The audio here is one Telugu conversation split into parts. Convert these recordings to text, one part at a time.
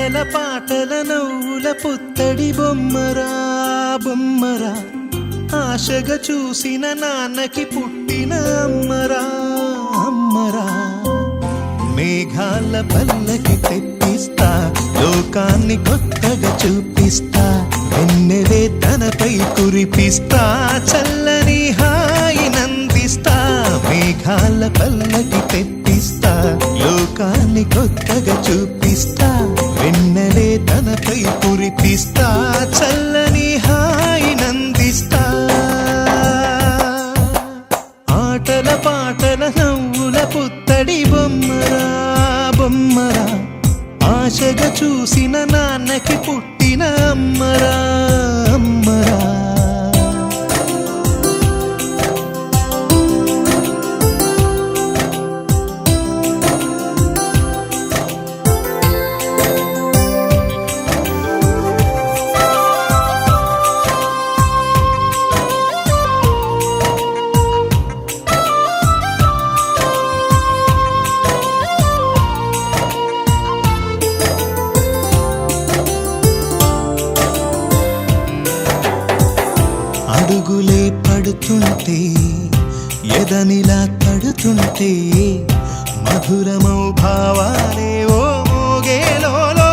ఆటల పాటల నవ్వుల పుత్తడి బొమ్మరా బొమ్మరా, ఆశగా చూసిన నాన్నకి పుట్టిన అమ్మరా అమ్మరా. మేఘాల పల్లకి తెప్పిస్తా, లోకాన్ని కొత్తగా చూపిస్తా, వెన్నెలే తనపై కురిపిస్తా, చల్లని హాయి నందిస్తా. మేఘాల పల్లకి తెప్పిస్తా, లోకాన్ని కొత్తగా చూపిస్తా, వెన్నెలే తనపై కురిపిస్తా, చల్లని హాయి నందిస్తా. ఆటల పాటల నవ్వుల పుత్తడి బొమ్మరా బొమ్మరా, ఆశగా చూసిన నాన్నకి పుట్టిన అమ్మరా అమ్మరా. అడుగులే పడుతుంటే, ఎదనిలా తడుతుంటే, మధురమౌ భావాలే ఓ మోగేలోనా.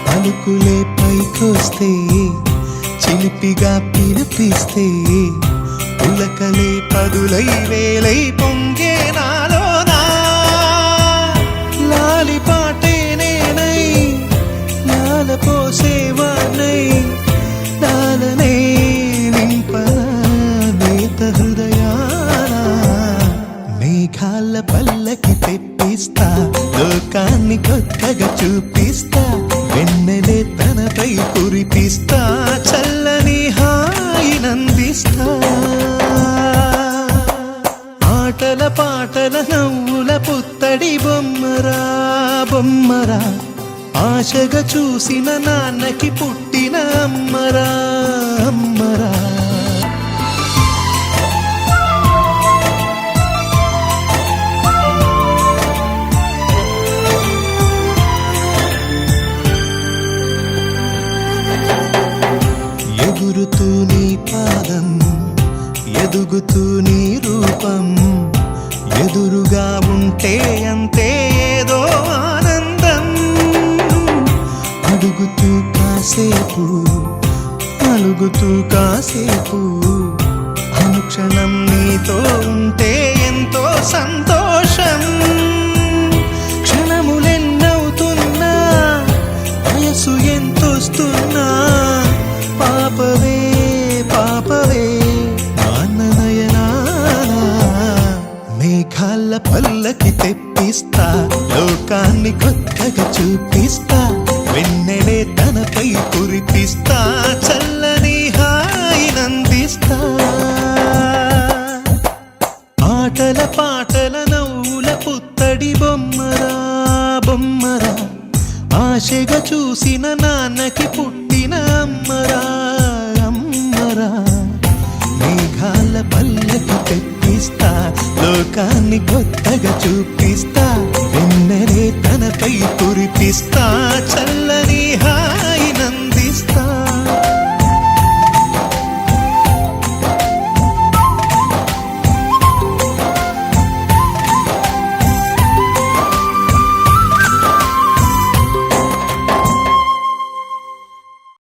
పలుకులే పైకొస్తే, చిలిపిగా పిలిపిస్తే, పులకలే పదులై వేలై పొంగే నాలోనా. లాలిపాటే నేనై లాల పోసేవానై, లాలనే నింపనా నేత హృదయాన. మేఘాల పల్లకి తెప్పిస్తా, లోకాన్ని కొత్తగా చూపిస్తా, వెన్నెలే తనపై కురిపిస్తా, చల్లని హాయి నందిస్తా. ఆటల పాటల నవ్వుల పుత్తడి బొమ్మరా బొమ్మరా, ఆశగా చూసిన నాన్నకి పుట్టిన అమ్మరా అమ్మరా. ఎగురుతూ నీ పాదం, ఎదుగుతూ నీ రూపం, ఎదురుగా ఉంటే అంతే ఏదో ఆనందం. అడుగుతూ కాసేపు, అలుగుతూ కాసేపు, అనుక్షణం నీతో ఉంటే ఎంతో సంతోషం. క్షణములెన్నవుతున్నా, వయసు ఎంతొస్తున్నా, పాపవే పాపవే నాన్ననయనానా. మేఘాల పల్లకి తెప్పిస్తా, లోకాన్ని కొత్తగా చూపిస్తా, వెన్నెలే తనపై కురిపిస్తా, చల్లని హాయి నందిస్తా. ఆటల పాటల నవ్వుల పుత్తడి బొమ్మరా బొమ్మరా, ఆశగా చూసిన నాన్నకి పుట్టిన అమ్మరా అమ్మరా. మేఘాల పల్లకి తెప్పిస్తా, లోకాన్ని కొత్తగా చూపిస్తా,